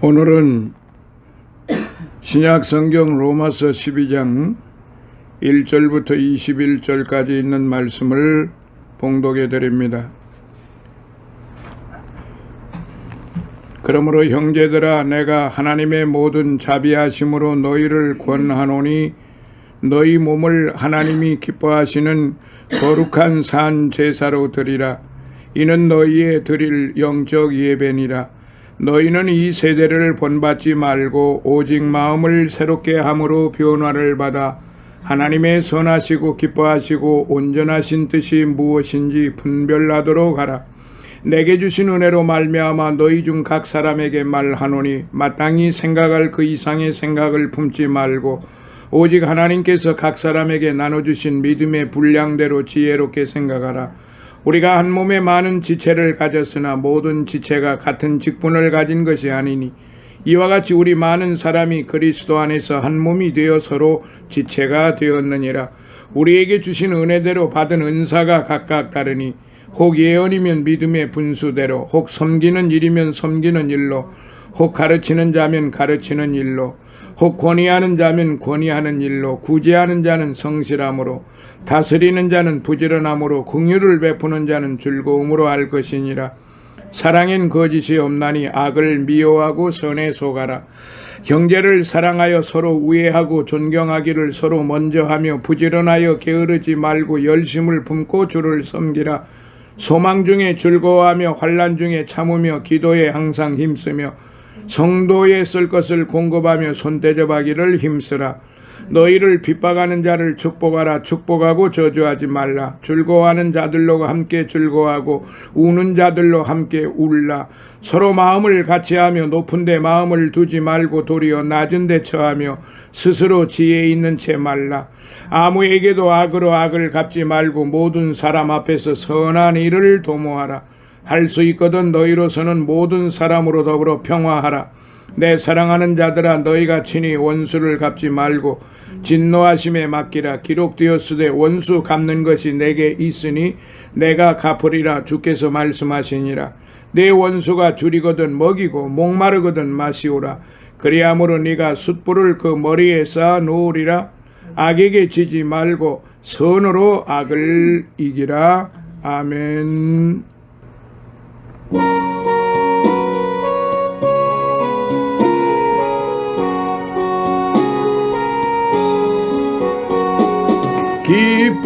오늘은 신약 성경 로마서 12장 1절부터 21절까지 있는 말씀을 봉독해 드립니다. 그러므로 형제들아, 내가 하나님의 모든 자비하심으로 너희를 권하노니 너희 몸을 하나님이 기뻐하시는 거룩한 산 제사로 드리라. 이는 너희의 드릴 영적 예배니라. 너희는 이 세대를 본받지 말고 오직 마음을 새롭게 함으로 변화를 받아 하나님의 선하시고 기뻐하시고 온전하신 뜻이 무엇인지 분별하도록 하라. 내게 주신 은혜로 말미암아 너희 중 각 사람에게 말하노니 마땅히 생각할 그 이상의 생각을 품지 말고 오직 하나님께서 각 사람에게 나눠주신 믿음의 분량대로 지혜롭게 생각하라. 우리가 한 몸에 많은 지체를 가졌으나 모든 지체가 같은 직분을 가진 것이 아니니 이와 같이 우리 많은 사람이 그리스도 안에서 한 몸이 되어 서로 지체가 되었느니라. 우리에게 주신 은혜대로 받은 은사가 각각 다르니 혹 예언이면 믿음의 분수대로, 혹 섬기는 일이면 섬기는 일로, 혹 가르치는 자면 가르치는 일로, 혹 권위하는 자면 권위하는 일로, 구제하는 자는 성실함으로, 다스리는 자는 부지런함으로, 긍휼을 베푸는 자는 즐거움으로 할 것이니라. 사랑엔 거짓이 없나니 악을 미워하고 선에 속하라. 형제를 사랑하여 서로 우애하고 존경하기를 서로 먼저 하며 부지런하여 게으르지 말고 열심을 품고 주를 섬기라. 소망 중에 즐거워하며 환난 중에 참으며 기도에 항상 힘쓰며 성도에 쓸 것을 공급하며 손대접하기를 힘쓰라. 너희를 핍박하는 자를 축복하라. 축복하고 저주하지 말라. 즐거워하는 자들로 함께 즐거워하고 우는 자들로 함께 울라. 서로 마음을 같이하며 높은 데 마음을 두지 말고 도리어 낮은 데 처하며 스스로 지혜 있는 채 말라. 아무에게도 악으로 악을 갚지 말고 모든 사람 앞에서 선한 일을 도모하라. 할 수 있거든 너희로서는 모든 사람으로 더불어 평화하라. 내 사랑하는 자들아, 너희가 친히 원수를 갚지 말고 진노하심에 맡기라. 기록되었으되 원수 갚는 것이 내게 있으니 내가 갚으리라. 주께서 말씀하시니라. 내 원수가 줄이거든 먹이고 목마르거든 마시오라. 그리함으로 네가 숯불을 그 머리에 쌓아 놓으리라. 악에게 지지 말고 선으로 악을 이기라. 아멘.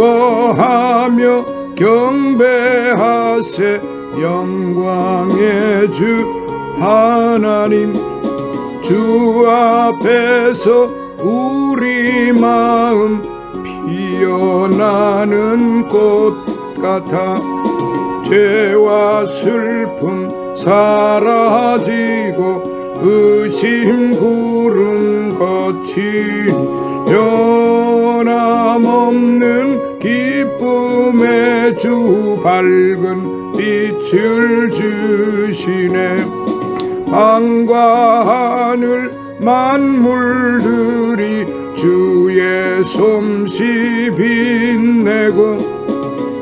기뻐하며 경배하세. 영광의 주 하나님, 주 앞에서 우리 마음 피어나는 꽃 같아. 죄와 슬픔 사라지고 의심 구름 거치니 변함없는 기쁨의 주 밝은 빛을 주시네. 땅과 하늘 만물들이 주의 솜씨 빛내고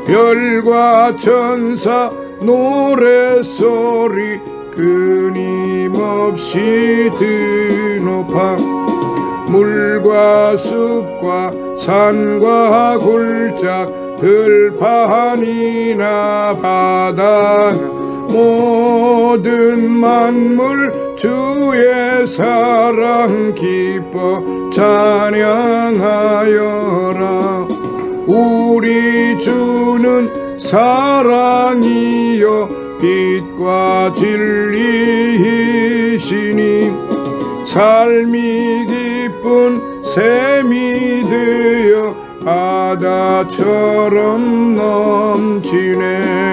별과 천사 노래소리 끊임없이 드높아. 물과 숲과 산과 골짝 들판이나 바다나 모든 만물 주의 사랑 기뻐 찬양하여라. 우리 주는 사랑이요 빛과 진리이시니 삶이 기쁜 샘이 되어 바다처럼 넘치네.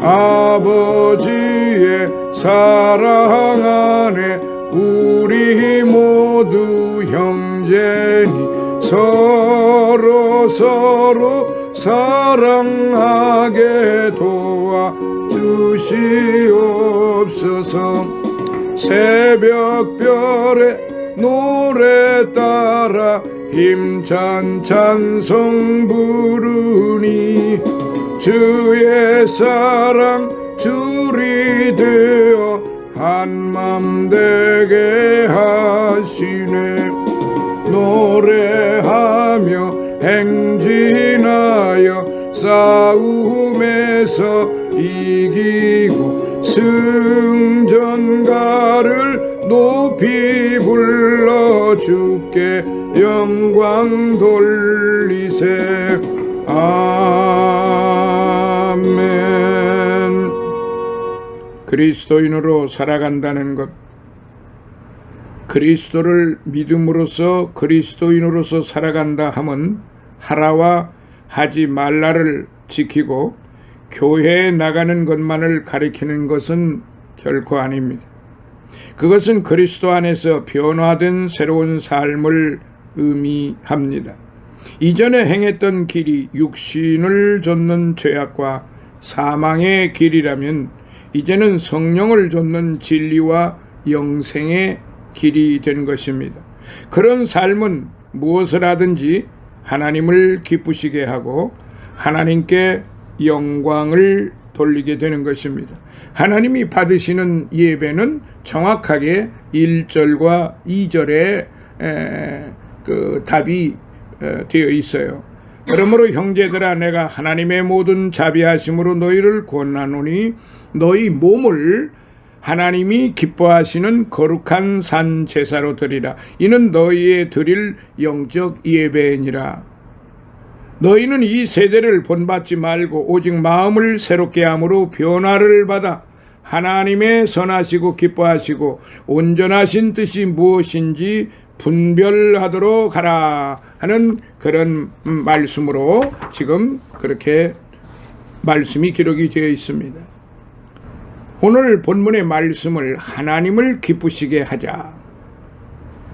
아버지의 사랑 안에 우리 모두 형제니 서로 사랑하게 도와주시옵소서. 새벽별의 노래 따라 힘찬 찬송 부르니 주의 사랑 줄이 되어 한맘 되게 하시네. 노래하며 행진하여 싸움에서 이기고 승전가를 높이 불러 주께 영광 돌리세. 아멘. 그리스도인으로 살아간다는 것, 그리스도를 믿음으로써 그리스도인으로서 살아간다 함은 하라와 하지 말라를 지키고 교회에 나가는 것만을 가리키는 것은 결코 아닙니다. 그것은 그리스도 안에서 변화된 새로운 삶을 의미합니다. 이전에 행했던 길이 육신을 좇는 죄악과 사망의 길이라면 이제는 성령을 좇는 진리와 영생의 길이 된 것입니다. 그런 삶은 무엇을 하든지 하나님을 기쁘시게 하고 하나님께 영광을 돌리게 되는 것입니다. 하나님이 받으시는 예배는 정확하게 1절과 2절에 그 답이 되어 있어요. 그러므로 형제들아, 내가 하나님의 모든 자비하심으로 너희를 권하노니 너희 몸을 하나님이 기뻐하시는 거룩한 산 제사로 드리라. 이는 너희의 드릴 영적 예배니라. 너희는 이 세대를 본받지 말고 오직 마음을 새롭게 함으로 변화를 받아 하나님의 선하시고 기뻐하시고 온전하신 뜻이 무엇인지 분별하도록 하라 하는 그런 말씀으로 지금 그렇게 말씀이 기록이 되어 있습니다. 오늘 본문의 말씀을 하나님을 기쁘시게 하자,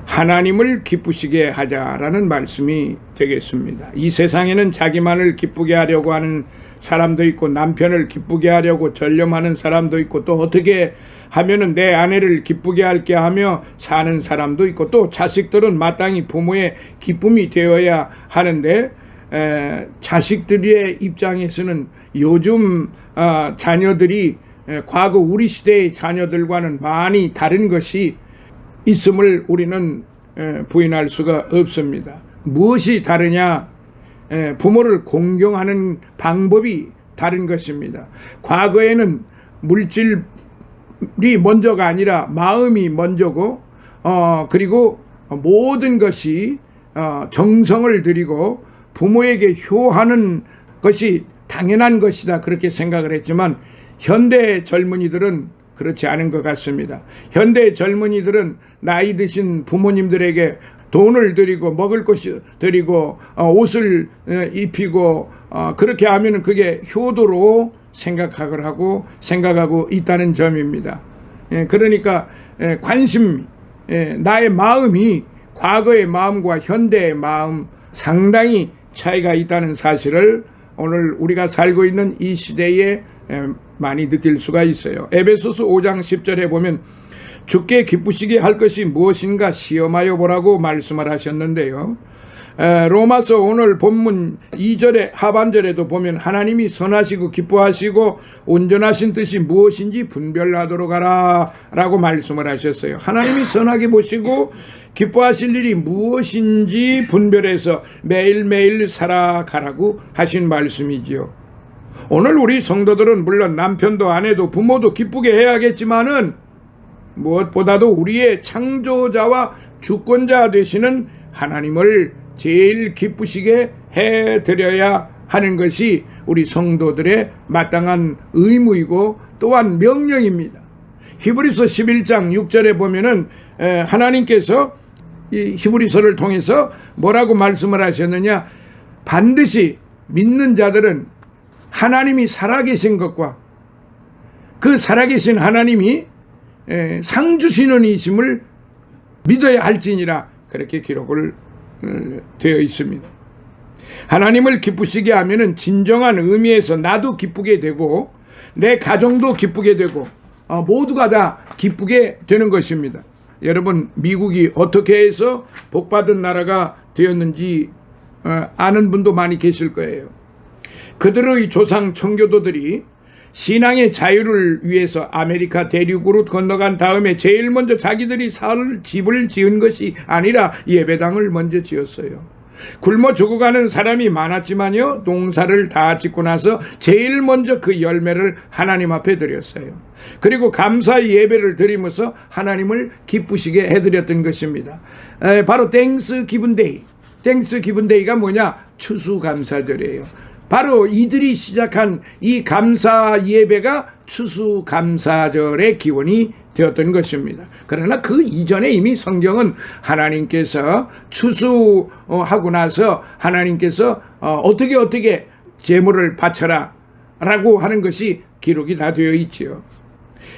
하나님을 기쁘시게 하자라는 말씀이 되겠습니다. 이 세상에는 자기만을 기쁘게 하려고 하는 사람도 있고 남편을 기쁘게 하려고 전념하는 사람도 있고 또 어떻게 하면은 내 아내를 기쁘게 할게 하며 사는 사람도 있고 또 자식들은 마땅히 부모의 기쁨이 되어야 하는데 자식들의 입장에서는 요즘 자녀들이 과거 우리 시대의 자녀들과는 많이 다른 것이 있음을 우리는 부인할 수가 없습니다. 무엇이 다르냐? 부모를 공경하는 방법이 다른 것입니다. 과거에는 물질이 먼저가 아니라 마음이 먼저고 그리고 모든 것이 정성을 들이고 부모에게 효하는 것이 당연한 것이다 그렇게 생각을 했지만 현대 젊은이들은 그렇지 않은 것 같습니다. 현대 젊은이들은 나이 드신 부모님들에게 돈을 드리고 먹을 것을 드리고 옷을 입히고 그렇게 하면 그게 효도로 생각하고 있다는 점입니다. 그러니까 관심, 나의 마음이 과거의 마음과 현대의 마음 상당히 차이가 있다는 사실을 오늘 우리가 살고 있는 이 시대에 많이 느낄 수가 있어요. 에베소서 5장 10절에 보면 주께 기쁘시게 할 것이 무엇인가 시험하여 보라고 말씀을 하셨는데요. 로마서 오늘 본문 2절의 하반절에도 보면 하나님이 선하시고 기뻐하시고 온전하신 뜻이 무엇인지 분별하도록 하라 라고 말씀을 하셨어요. 하나님이 선하게 보시고 기뻐하실 일이 무엇인지 분별해서 매일매일 살아가라고 하신 말씀이지요. 오늘 우리 성도들은 물론 남편도 아내도 부모도 기쁘게 해야겠지만은 무엇보다도 우리의 창조자와 주권자 되시는 하나님을 제일 기쁘시게 해드려야 하는 것이 우리 성도들의 마땅한 의무이고 또한 명령입니다. 히브리서 11장 6절에 보면은 하나님께서 이 히브리서를 통해서 뭐라고 말씀을 하셨느냐? 반드시 믿는 자들은 하나님이 살아계신 것과 그 살아계신 하나님이 상 주시는 이심을 믿어야 할지니라 그렇게 기록을 되어 있습니다. 하나님을 기쁘시게 하면은 진정한 의미에서 나도 기쁘게 되고 내 가정도 기쁘게 되고 모두가 다 기쁘게 되는 것입니다. 여러분, 미국이 어떻게 해서 복받은 나라가 되었는지 아는 분도 많이 계실 거예요. 그들의 조상 청교도들이 신앙의 자유를 위해서 아메리카 대륙으로 건너간 다음에 제일 먼저 자기들이 살 집을 지은 것이 아니라 예배당을 먼저 지었어요. 굶어 죽어가는 사람이 많았지만요, 농사를 다 짓고 나서 제일 먼저 그 열매를 하나님 앞에 드렸어요. 그리고 감사 예배를 드리면서 하나님을 기쁘시게 해드렸던 것입니다. 바로 땡스 기분데이. 땡스 기분데이가 뭐냐? 추수감사절이에요. 바로 이들이 시작한 이 감사 예배가 추수감사절의 기원이 되었던 것입니다. 그러나 그 이전에 이미 성경은 하나님께서 추수하고 나서 하나님께서 어떻게 제물을 바쳐라 라고 하는 것이 기록이 다 되어 있지요.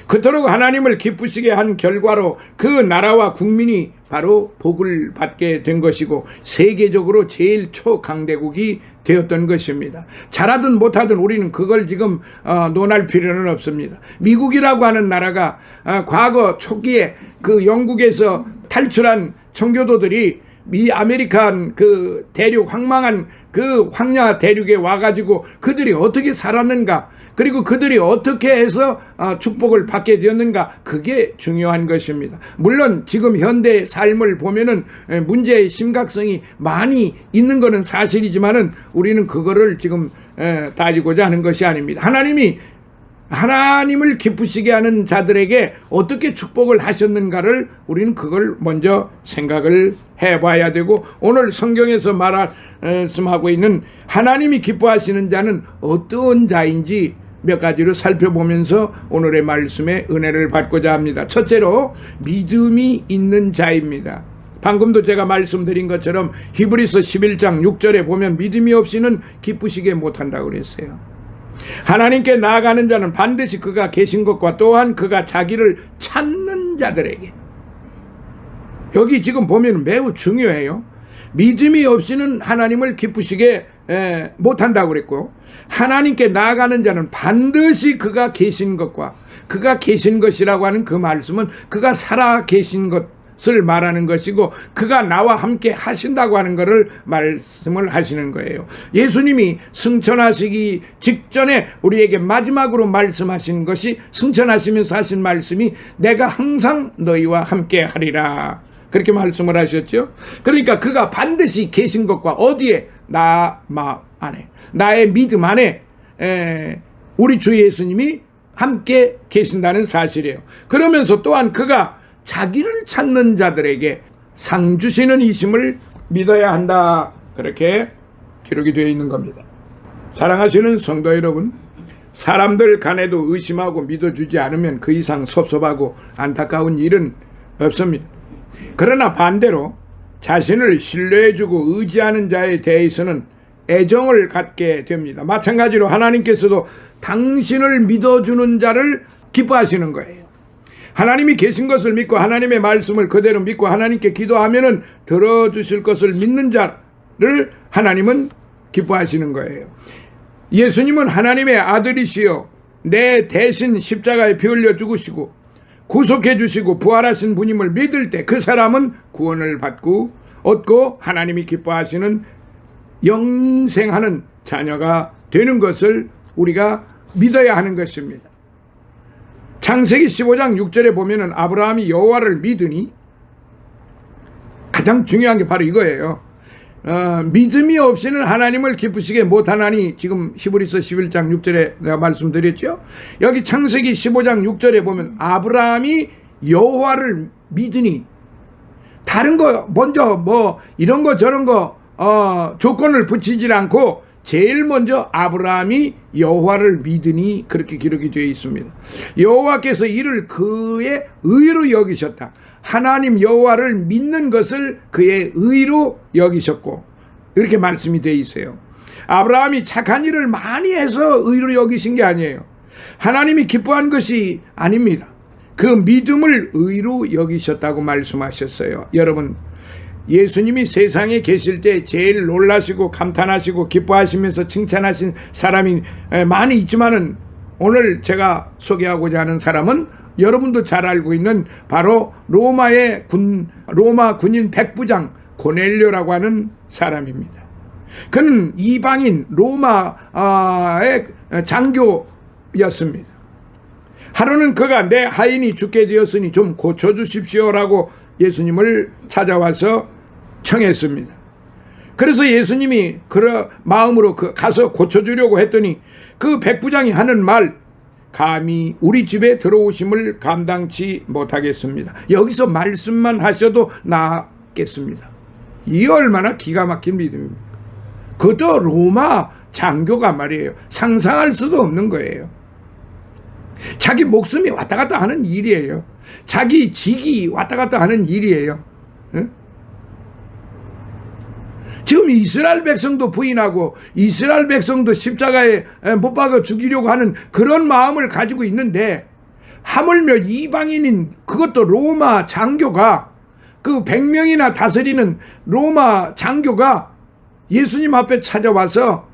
그토록 하나님을 기쁘시게 한 결과로 그 나라와 국민이 바로 복을 받게 된 것이고 세계적으로 제일 초강대국이 되었던 것입니다. 잘하든 못하든 우리는 그걸 지금 논할 필요는 없습니다. 미국이라고 하는 나라가 과거 초기에 그 영국에서 탈출한 청교도들이 미 아메리칸 그 대륙 황망한 그 황야 대륙에 와가지고 그들이 어떻게 살았는가, 그리고 그들이 어떻게 해서 축복을 받게 되었는가, 그게 중요한 것입니다. 물론 지금 현대 삶을 보면은 문제의 심각성이 많이 있는 것은 사실이지만은 우리는 그거를 지금 따지고자 하는 것이 아닙니다. 하나님을 기쁘시게 하는 자들에게 어떻게 축복을 하셨는가를 우리는 그걸 먼저 생각을 해봐야 되고, 오늘 성경에서 말씀하고 있는 하나님이 기뻐하시는 자는 어떤 자인지 몇 가지로 살펴보면서 오늘의 말씀에 은혜를 받고자 합니다. 첫째로 믿음이 있는 자입니다. 방금도 제가 말씀드린 것처럼 히브리서 11장 6절에 보면 믿음이 없이는 기쁘시게 못한다고 그랬어요. 하나님께 나아가는 자는 반드시 그가 계신 것과 또한 그가 자기를 찾는 자들에게, 여기 지금 보면 매우 중요해요. 믿음이 없이는 하나님을 기쁘시게 못한다고 그랬고, 하나님께 나아가는 자는 반드시 그가 계신 것과 그가 계신 것이라고 하는 그 말씀은 그가 살아 계신 것을 말하는 것이고 그가 나와 함께 하신다고 하는 것을 말씀을 하시는 거예요. 예수님이 승천하시기 직전에 우리에게 마지막으로 말씀하신 것이, 승천하시면서 하신 말씀이 내가 항상 너희와 함께 하리라, 그렇게 말씀을 하셨죠. 그러니까 그가 반드시 계신 것과 어디에? 나 마음 안에, 나의 믿음 안에 우리 주 예수님이 함께 계신다는 사실이에요. 그러면서 또한 그가 자기를 찾는 자들에게 상 주시는 이심을 믿어야 한다, 그렇게 기록이 되어 있는 겁니다. 사랑하시는 성도 여러분, 사람들 간에도 의심하고 믿어주지 않으면 그 이상 섭섭하고 안타까운 일은 없습니다. 그러나 반대로 자신을 신뢰해주고 의지하는 자에 대해서는 애정을 갖게 됩니다. 마찬가지로 하나님께서도 당신을 믿어주는 자를 기뻐하시는 거예요. 하나님이 계신 것을 믿고 하나님의 말씀을 그대로 믿고 하나님께 기도하면은 들어주실 것을 믿는 자를 하나님은 기뻐하시는 거예요. 예수님은 하나님의 아들이시여 내 대신 십자가에 피 흘려 죽으시고 구속해 주시고 부활하신 분임을 믿을 때 그 사람은 구원을 얻고 하나님이 기뻐하시는 영생하는 자녀가 되는 것을 우리가 믿어야 하는 것입니다. 창세기 15장 6절에 보면은 아브라함이 여호와를 믿으니, 가장 중요한 게 바로 이거예요. 믿음이 없이는 하나님을 기쁘시게 못하나니, 지금 히브리서 11장 6절에 내가 말씀드렸죠. 여기 창세기 15장 6절에 보면 아브라함이 여호와를 믿으니, 다른 거 먼저 뭐 이런 거 저런 거 조건을 붙이질 않고 제일 먼저 아브라함이 여호와를 믿으니, 그렇게 기록이 되어 있습니다. 여호와께서 이를 그의 의로 여기셨다. 하나님 여호와를 믿는 것을 그의 의로 여기셨고, 이렇게 말씀이 되어 있어요. 아브라함이 착한 일을 많이 해서 의로 여기신 게 아니에요. 하나님이 기뻐한 것이 아닙니다. 그 믿음을 의로 여기셨다고 말씀하셨어요. 여러분, 예수님이 세상에 계실 때 제일 놀라시고 감탄하시고 기뻐하시면서 칭찬하신 사람이 많이 있지만은, 오늘 제가 소개하고자 하는 사람은 여러분도 잘 알고 있는 바로 로마 군인 백부장 고넬료라고 하는 사람입니다. 그는 이방인 로마의 였습니다. 하루는 그가 내 하인이 죽게 되었으니 좀 고쳐주십시오라고 예수님을 찾아와서 청했습니다. 그래서 예수님이 그런 마음으로 가서 고쳐주려고 했더니 그 백부장이 하는 말, 감히 우리 집에 들어오심을 감당치 못하겠습니다. 여기서 말씀만 하셔도 나겠습니다. 이 얼마나 기가 막힌 믿음입니까? 그것도 로마 장교가 말이에요. 상상할 수도 없는 거예요. 자기 목숨이 왔다 갔다 하는 일이에요. 자기 직이 왔다 갔다 하는 일이에요. 응? 지금 이스라엘 백성도 부인하고 이스라엘 백성도 십자가에 못 박아 죽이려고 하는 그런 마음을 가지고 있는데, 하물며 이방인인 그것도 로마 장교가, 그 100명이나 다스리는 로마 장교가 예수님 앞에 찾아와서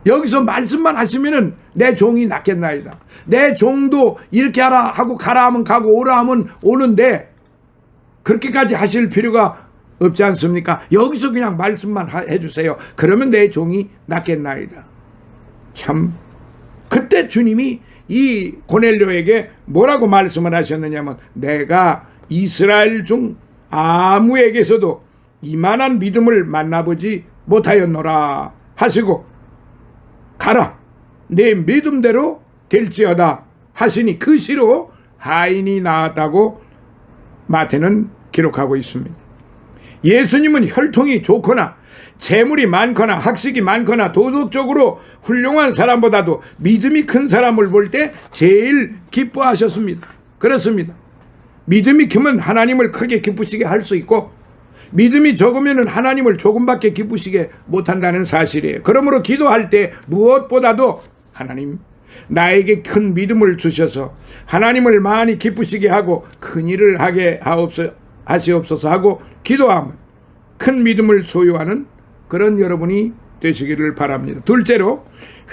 여기서 말씀만 하시면은 내 종이 낫겠나이다. 내 종도 이렇게 하라 하고 가라 하면 가고 오라 하면 오는데 그렇게까지 하실 필요가 없지 않습니까? 여기서 그냥 말씀만 해주세요. 그러면 내 종이 낫겠나이다. 참, 그때 주님이 이 고넬료에게 뭐라고 말씀을 하셨느냐면, 내가 이스라엘 중 아무에게서도 이만한 믿음을 만나보지 못하였노라 하시고, 가라, 내 믿음대로 될지어다 하시니 그 시로 하인이 나았다고 마태는 기록하고 있습니다. 예수님은 혈통이 좋거나 재물이 많거나 학식이 많거나 도덕적으로 훌륭한 사람보다도 믿음이 큰 사람을 볼 때 제일 기뻐하셨습니다. 그렇습니다. 믿음이 크면 하나님을 크게 기쁘시게 할 수 있고, 믿음이 적으면 하나님을 조금밖에 기쁘시게 못한다는 사실이에요. 그러므로 기도할 때 무엇보다도 하나님, 나에게 큰 믿음을 주셔서 하나님을 많이 기쁘시게 하고 큰 일을 하게 하시옵소서 하고 기도하면 큰 믿음을 소유하는 그런 여러분이 되시기를 바랍니다. 둘째로,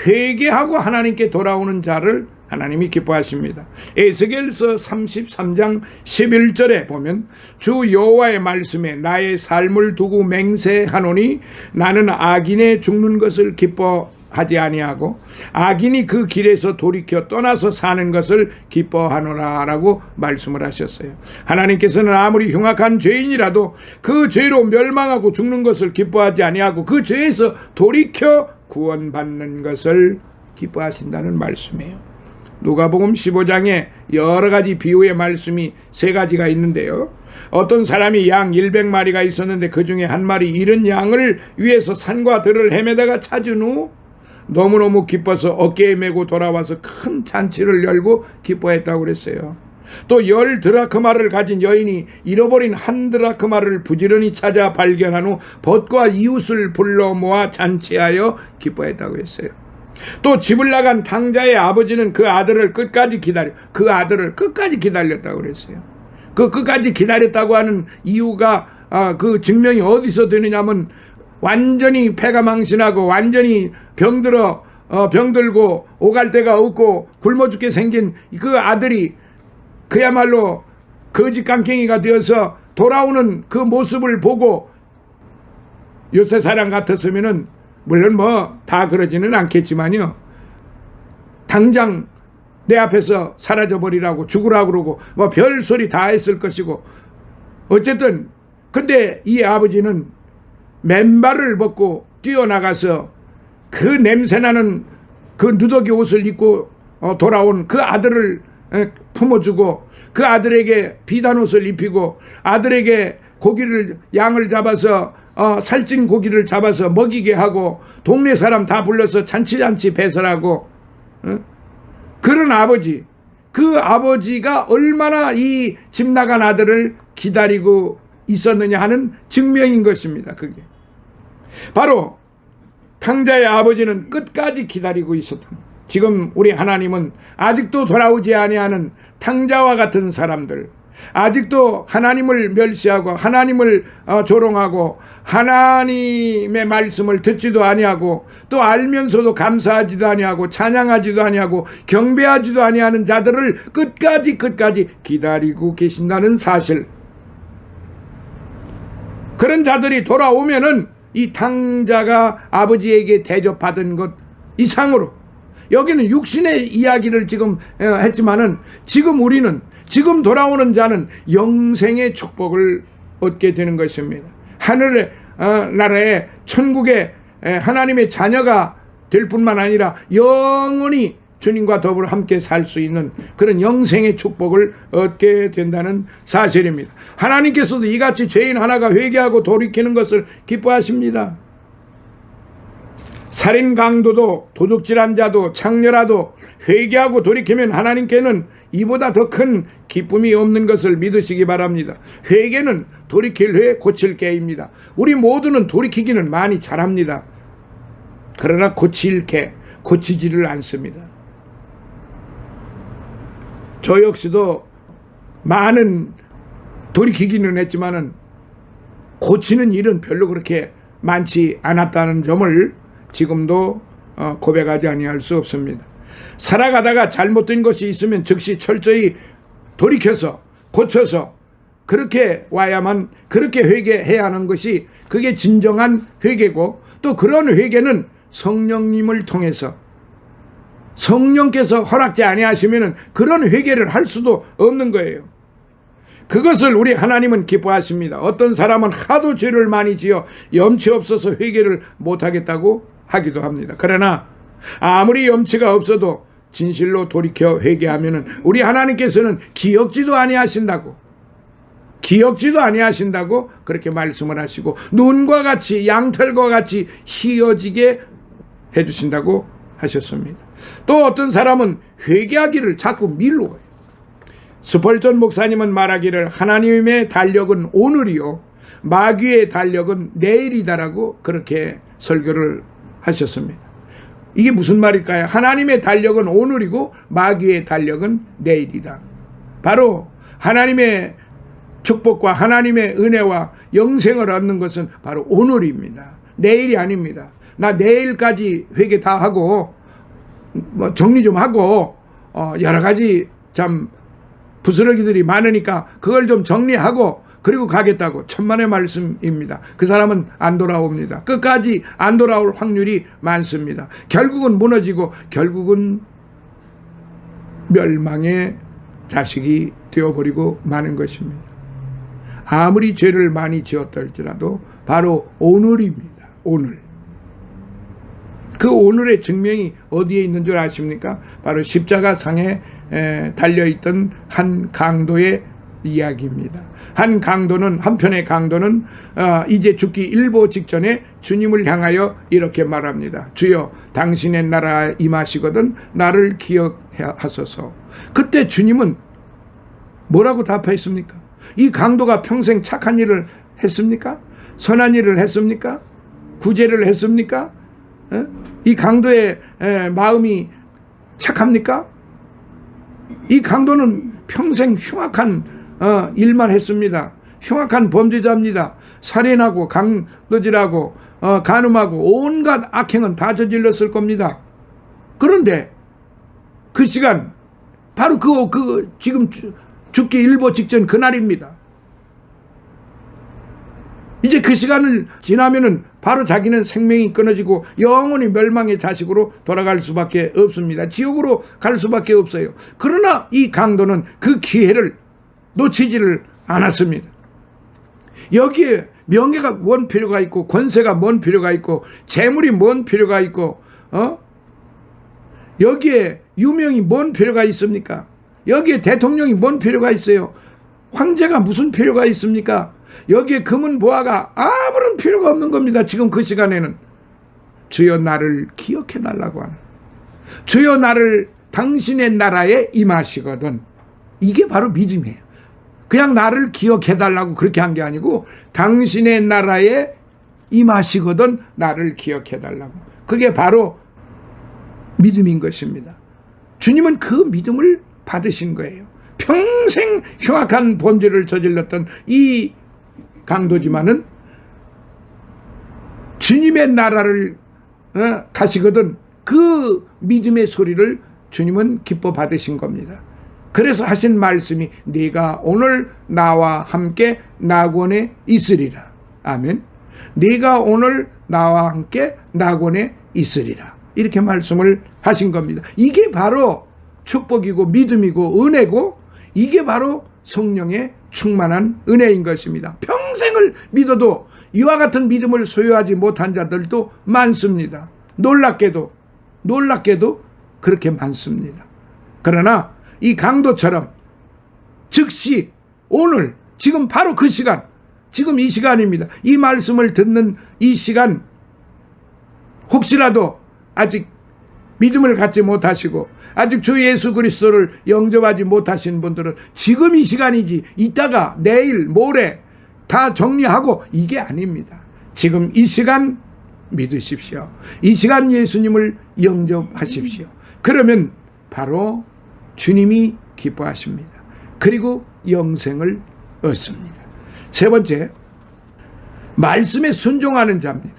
회개하고 하나님께 돌아오는 자를 하나님이 기뻐하십니다. 에스겔서 33장 11절에 보면, 주 여호와의 말씀에 나의 삶을 두고 맹세하노니 나는 악인의 죽는 것을 기뻐하지 아니하고 악인이 그 길에서 돌이켜 떠나서 사는 것을 기뻐하노라 라고 말씀을 하셨어요. 하나님께서는 아무리 흉악한 죄인이라도 그 죄로 멸망하고 죽는 것을 기뻐하지 아니하고 그 죄에서 돌이켜 구원받는 것을 기뻐하신다는 말씀이에요. 누가복음 15장에 여러 가지 비유의 말씀이 3가지가 있는데요. 어떤 사람이 양 100마리가 있었는데 그 중에 한 마리 잃은 양을 위해서 산과 들을 헤매다가 찾은 후 너무너무 기뻐서 어깨에 메고 돌아와서 큰 잔치를 열고 기뻐했다고 그랬어요. 또 10드라크마를 가진 여인이 잃어버린 1드라크마를 부지런히 찾아 발견한 후 벗과 이웃을 불러 모아 잔치하여 기뻐했다고 했어요. 또 집을 나간 탕자의 아버지는 그 아들을 끝까지 기다렸다고 그랬어요. 그 끝까지 기다렸다고 하는 이유가 그 증명이 어디서 되느냐면, 완전히 폐가 망신하고 완전히 병들고 오갈 데가 없고 굶어 죽게 생긴 그 아들이 그야말로 거지 깡깽이가 되어서 돌아오는 그 모습을 보고, 요새 사람 같았으면은 물론 다 그러지는 않겠지만요, 당장 내 앞에서 사라져버리라고 죽으라고 그러고 별소리 다 했을 것이고, 어쨌든 근데 이 아버지는 맨발을 벗고 뛰어나가서 그 냄새나는 그 누더기 옷을 입고 돌아온 그 아들을 품어주고, 그 아들에게 비단 옷을 입히고, 아들에게 양을 잡아서 살찐 고기를 잡아서 먹이게 하고, 동네 사람 다 불러서 잔치 배설하고, 그런 아버지, 그 아버지가 얼마나 이 집 나간 아들을 기다리고 있었느냐 하는 증명인 것입니다. 그게 바로 탕자의 아버지는 끝까지 기다리고 있었던, 지금 우리 하나님은 아직도 돌아오지 아니하는 탕자와 같은 사람들, 아직도 하나님을 멸시하고 하나님을 조롱하고 하나님의 말씀을 듣지도 아니하고 또 알면서도 감사하지도 아니하고 찬양하지도 아니하고 경배하지도 아니하는 자들을 끝까지 기다리고 계신다는 사실, 그런 자들이 돌아오면은 이 탕자가 아버지에게 대접받은 것 이상으로 여기는 육신의 이야기를 지금 했지만은 지금 우리는 지금 돌아오는 자는 영생의 축복을 얻게 되는 것입니다. 하늘의 나라의 천국의 하나님의 자녀가 될 뿐만 아니라 영원히 주님과 더불어 함께 살 수 있는 그런 영생의 축복을 얻게 된다는 사실입니다. 하나님께서도 이같이 죄인 하나가 회개하고 돌이키는 것을 기뻐하십니다. 살인 강도도 도둑질한 자도 창녀라도 회개하고 돌이키면 하나님께는 이보다 더 큰 기쁨이 없는 것을 믿으시기 바랍니다. 회개는 돌이킬 회 고칠 개입니다. 우리 모두는 돌이키기는 많이 잘합니다. 그러나 고칠 개, 고치지를 않습니다. 저 역시도 많은 돌이키기는 했지만은 고치는 일은 별로 그렇게 많지 않았다는 점을 지금도 고백하지 아니할 수 없습니다. 살아가다가 잘못된 것이 있으면 즉시 철저히 돌이켜서 고쳐서 그렇게 와야만, 그렇게 회개해야 하는 것이 그게 진정한 회개고, 또 그런 회개는 성령님을 통해서 성령께서 허락지 아니하시면 그런 회개를 할 수도 없는 거예요. 그것을 우리 하나님은 기뻐하십니다. 어떤 사람은 하도 죄를 많이 지어 염치 없어서 회개를 못하겠다고 하기도 합니다. 그러나 아무리 염치가 없어도 진실로 돌이켜 회개하면 우리 하나님께서는 기억지도 아니하신다고 그렇게 말씀을 하시고, 눈과 같이 양털과 같이 희어지게 해주신다고 하셨습니다. 또 어떤 사람은 회개하기를 자꾸 미루어요. 스펄전 목사님은 말하기를 하나님의 달력은 오늘이요 마귀의 달력은 내일이다라고 그렇게 설교를 하셨습니다. 이게 무슨 말일까요? 하나님의 달력은 오늘이고 마귀의 달력은 내일이다. 바로 하나님의 축복과 하나님의 은혜와 영생을 얻는 것은 바로 오늘입니다. 내일이 아닙니다. 나 내일까지 회개 다 하고 뭐 정리 좀 하고 여러 가지 참 부스러기들이 많으니까 그걸 좀 정리하고 그리고 가겠다고, 천만의 말씀입니다. 그 사람은 안 돌아옵니다. 끝까지 안 돌아올 확률이 많습니다. 결국은 무너지고 결국은 멸망의 자식이 되어버리고 마는 것입니다. 아무리 죄를 많이 지었더라도 바로 오늘입니다. 오늘. 그 오늘의 증명이 어디에 있는 줄 아십니까? 바로 십자가 상에 달려있던 한 강도의 이야기입니다. 한편의 강도는 이제 죽기 일보 직전에 주님을 향하여 이렇게 말합니다. 주여, 당신의 나라에 임하시거든 나를 기억하소서. 그때 주님은 뭐라고 답했습니까? 이 강도가 평생 착한 일을 했습니까? 선한 일을 했습니까? 구제를 했습니까? 이 강도의 마음이 착합니까? 이 강도는 평생 흉악한 일만 했습니다. 흉악한 범죄자입니다. 살인하고 강도질하고 간음하고 온갖 악행은 다 저질렀을 겁니다. 그런데 그 시간 바로 지금 죽기 일보 직전 그날입니다. 이제 그 시간을 지나면은 바로 자기는 생명이 끊어지고 영원히 멸망의 자식으로 돌아갈 수밖에 없습니다. 지옥으로 갈 수밖에 없어요. 그러나 이 강도는 그 기회를 놓치지를 않았습니다. 여기에 명예가 뭔 필요가 있고, 권세가 뭔 필요가 있고, 재물이 뭔 필요가 있고, 여기에 유명이 뭔 필요가 있습니까? 여기에 대통령이 뭔 필요가 있어요? 황제가 무슨 필요가 있습니까? 여기에 금은 보화가 아무런 필요가 없는 겁니다. 지금 그 시간에는 주여 나를 기억해 달라고 하는, 주여 나를 당신의 나라에 임하시거든, 이게 바로 믿음이에요. 그냥 나를 기억해 달라고 그렇게 한 게 아니고 당신의 나라에 임하시거든 나를 기억해 달라고, 그게 바로 믿음인 것입니다. 주님은 그 믿음을 받으신 거예요. 평생 흉악한 범죄를 저질렀던 이 강도지만은 주님의 나라를 가시거든 그 믿음의 소리를 주님은 기뻐 받으신 겁니다. 그래서 하신 말씀이 네가 오늘 나와 함께 낙원에 있으리라. 아멘. 네가 오늘 나와 함께 낙원에 있으리라. 이렇게 말씀을 하신 겁니다. 이게 바로 축복이고 믿음이고 은혜고, 이게 바로 성령의 충만한 은혜인 것입니다. 평생을 믿어도 이와 같은 믿음을 소유하지 못한 자들도 많습니다. 놀랍게도 그렇게 많습니다. 그러나 이 강도처럼 즉시 오늘 지금 바로 그 시간, 지금 이 시간입니다. 이 말씀을 듣는 이 시간, 혹시라도 아직 믿음을 갖지 못하시고 아직 주 예수 그리스도를 영접하지 못하신 분들은 지금 이 시간이지, 이따가 내일 모레 다 정리하고, 이게 아닙니다. 지금 이 시간 믿으십시오. 이 시간 예수님을 영접하십시오. 그러면 바로 주님이 기뻐하십니다. 그리고 영생을 얻습니다. 세 번째, 말씀에 순종하는 자입니다.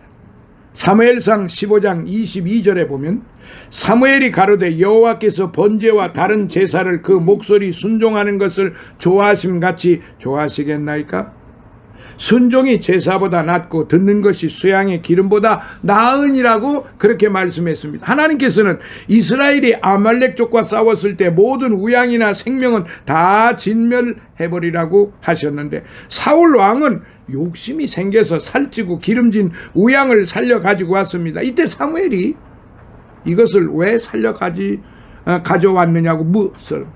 사무엘상 15장 22절에 보면 사무엘이 가로되 여호와께서 번제와 다른 제사를 그 목소리 순종하는 것을 좋아하심같이 좋아하시겠나이까? 순종이 제사보다 낫고 듣는 것이 수양의 기름보다 나으니라고 그렇게 말씀했습니다. 하나님께서는 이스라엘이 아말렉족과 싸웠을 때 모든 우양이나 생명은 다 진멸해버리라고 하셨는데, 사울 왕은 욕심이 생겨서 살찌고 기름진 우양을 살려 가지고 왔습니다. 이때 사무엘이 이것을 왜 가져왔느냐고 묻습니다.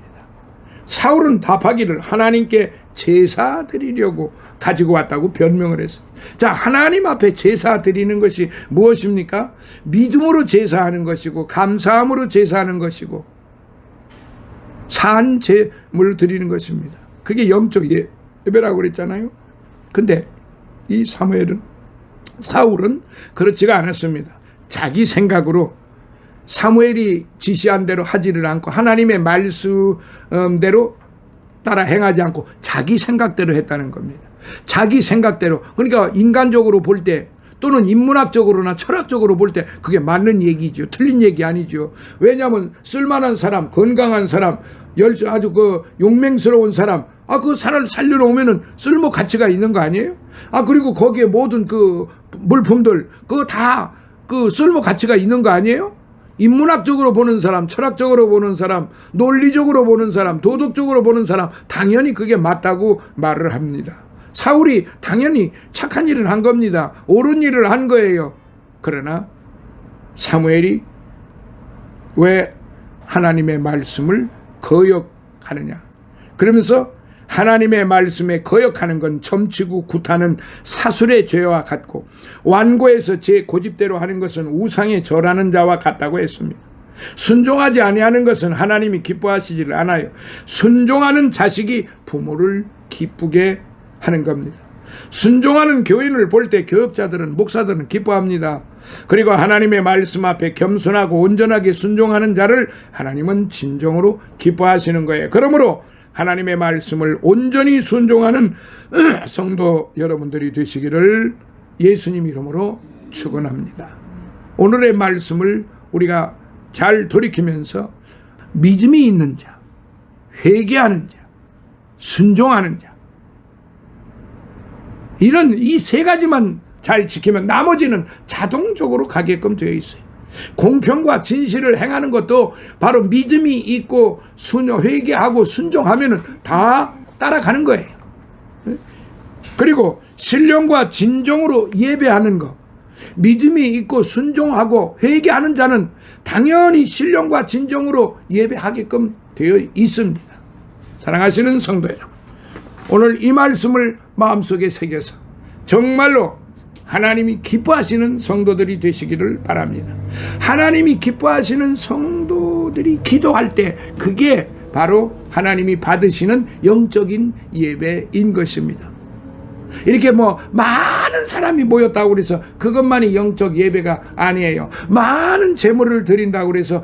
사울은 답하기를 하나님께 제사 드리려고 가지고 왔다고 변명을 했습니다. 자, 하나님 앞에 제사 드리는 것이 무엇입니까? 믿음으로 제사하는 것이고, 감사함으로 제사하는 것이고, 산 제물을 드리는 것입니다. 그게 영적 예배라고 그랬잖아요. 근데 이 사울은 그렇지가 않았습니다. 자기 생각으로 사무엘이 지시한 대로 하지를 않고, 하나님의 말씀대로 따라 행하지 않고 자기 생각대로 했다는 겁니다. 자기 생각대로. 그러니까 인간적으로 볼 때, 또는 인문학적으로나 철학적으로 볼 때 그게 맞는 얘기죠. 틀린 얘기 아니죠. 왜냐하면 쓸만한 사람, 건강한 사람, 아주 용맹스러운 사람, 그 사람을 살려놓으면은 쓸모 가치가 있는 거 아니에요? 그리고 거기에 모든 그 물품들, 그거 다 쓸모 가치가 있는 거 아니에요? 인문학적으로 보는 사람, 철학적으로 보는 사람, 논리적으로 보는 사람, 도덕적으로 보는 사람, 당연히 그게 맞다고 말을 합니다. 사울이 당연히 착한 일을 한 겁니다. 옳은 일을 한 거예요. 그러나 사무엘이 왜 하나님의 말씀을 거역하느냐? 그러면서 하나님의 말씀에 거역하는 건 점치고 굿하는 사술의 죄와 같고, 완고해서 제 고집대로 하는 것은 우상에 절하는 자와 같다고 했습니다. 순종하지 아니하는 것은 하나님이 기뻐하시지를 않아요. 순종하는 자식이 부모를 기쁘게 하는 겁니다. 순종하는 교인을 볼 때 교역자들은, 목사들은 기뻐합니다. 그리고 하나님의 말씀 앞에 겸손하고 온전하게 순종하는 자를 하나님은 진정으로 기뻐하시는 거예요. 그러므로 하나님의 말씀을 온전히 순종하는 성도 여러분들이 되시기를 예수님 이름으로 축원합니다. 오늘의 말씀을 우리가 잘 돌이키면서 믿음이 있는 자, 회개하는 자, 순종하는 자, 이런 이 세 가지만 잘 지키면 나머지는 자동적으로 가게끔 되어 있어요. 공평과 진실을 행하는 것도 바로 믿음이 있고 회개하고 순종하면은 다 따라가는 거예요. 그리고 신령과 진정으로 예배하는 것, 믿음이 있고 순종하고 회개하는 자는 당연히 신령과 진정으로 예배하게끔 되어 있습니다. 사랑하시는 성도 여러분, 오늘 이 말씀을 마음속에 새겨서 정말로 하나님이 기뻐하시는 성도들이 되시기를 바랍니다. 하나님이 기뻐하시는 성도들이 기도할 때 그게 바로 하나님이 받으시는 영적인 예배인 것입니다. 이렇게 많은 사람이 모였다고 그래서 그것만이 영적 예배가 아니에요. 많은 제물을 드린다고 그래서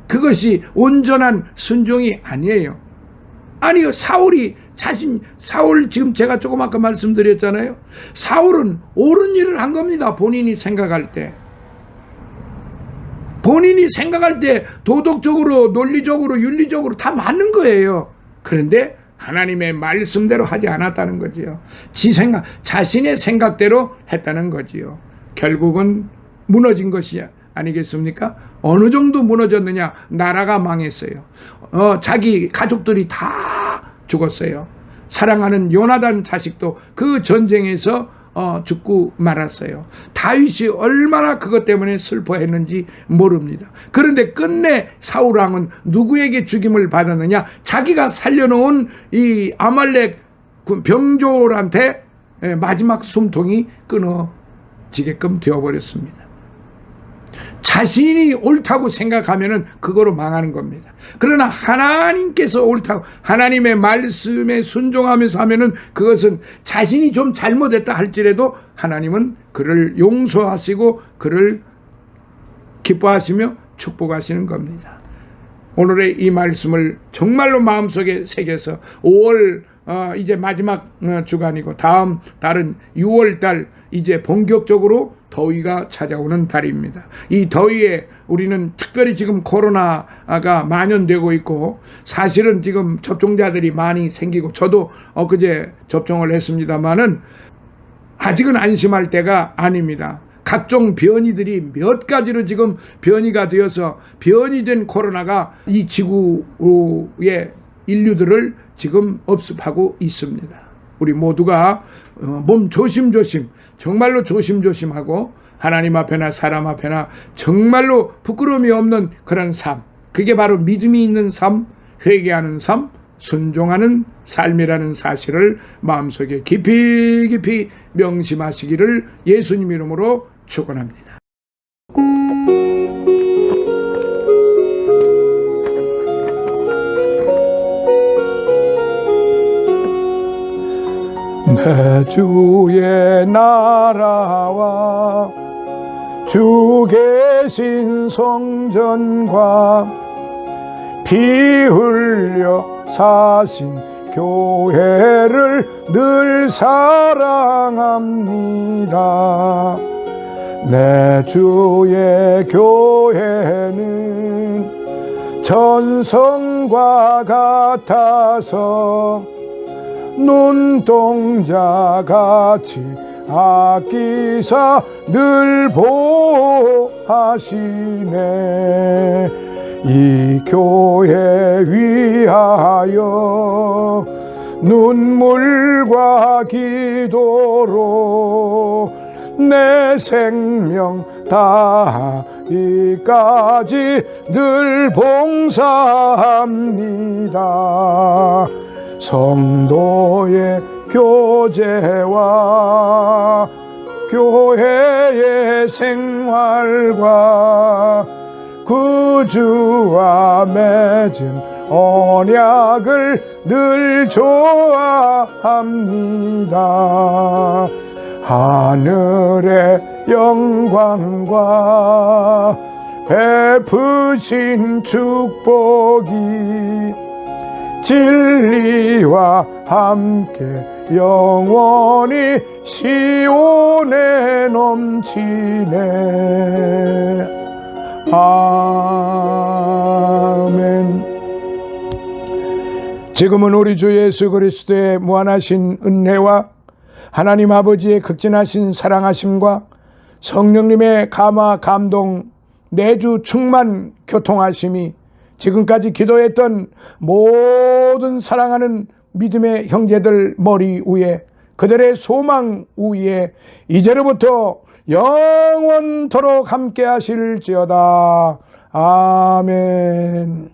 그것이 온전한 순종이 아니에요. 아니요, 사울 지금 제가 조금 아까 말씀드렸잖아요. 사울은 옳은 일을 한 겁니다. 본인이 생각할 때 도덕적으로, 논리적으로, 윤리적으로 다 맞는 거예요. 그런데 하나님의 말씀대로 하지 않았다는 거지요. 자신의 생각대로 했다는 거지요. 결국은 무너진 것이야. 아니겠습니까? 어느 정도 무너졌느냐? 나라가 망했어요. 자기 가족들이 다 죽었어요. 사랑하는 요나단 자식도 그 전쟁에서 죽고 말았어요. 다윗이 얼마나 그것 때문에 슬퍼했는지 모릅니다. 그런데 끝내 사울왕은 누구에게 죽임을 받았느냐? 자기가 살려놓은 이 아말렉 병졸한테 마지막 숨통이 끊어지게끔 되어버렸습니다. 자신이 옳다고 생각하면은 그거로 망하는 겁니다. 그러나 하나님께서 옳다고 하나님의 말씀에 순종하면서 하면은 그것은 자신이 좀 잘못했다 할지라도 하나님은 그를 용서하시고 그를 기뻐하시며 축복하시는 겁니다. 오늘의 이 말씀을 정말로 마음속에 새겨서 5월 이제 마지막 주간이고 다음 달은 6월달 이제 본격적으로 더위가 찾아오는 달입니다. 이 더위에 우리는 특별히 지금 코로나가 만연되고 있고 사실은 지금 접종자들이 많이 생기고 저도 엊그제 접종을 했습니다마는 아직은 안심할 때가 아닙니다. 각종 변이들이 몇 가지로 지금 변이가 되어서 변이된 코로나가 이 지구의 인류들을 지금 업습하고 있습니다. 우리 모두가 몸 조심조심 정말로 조심조심하고 하나님 앞에나 사람 앞에나 정말로 부끄러움이 없는 그런 삶, 그게 바로 믿음이 있는 삶, 회개하는 삶, 순종하는 삶이라는 사실을 마음속에 깊이 깊이 명심하시기를 예수님 이름으로 축원합니다. 내 주의 나라와 주 계신 성전과 피 흘려 사신 교회를 늘 사랑합니다. 내 주의 교회는 전성과 같아서 눈동자같이 아끼사 늘 보호하시네. 이 교회 위하여 눈물과 기도로 내 생명 다하기까지 늘 봉사합니다. 성도의 교제와 교회의 생활과 구주와 맺은 언약을 늘 좋아합니다. 하늘의 영광과 베푸신 축복이 진리와 함께 영원히 시온에 넘치네. 아멘. 지금은 우리 주 예수 그리스도의 무한하신 은혜와 하나님 아버지의 극진하신 사랑하심과 성령님의 감화 감동 내주 충만 교통하심이 지금까지 기도했던 모든 사랑하는 믿음의 형제들 머리 위에 그들의 소망 위에 이제로부터 영원토록 함께 하실지어다. 아멘.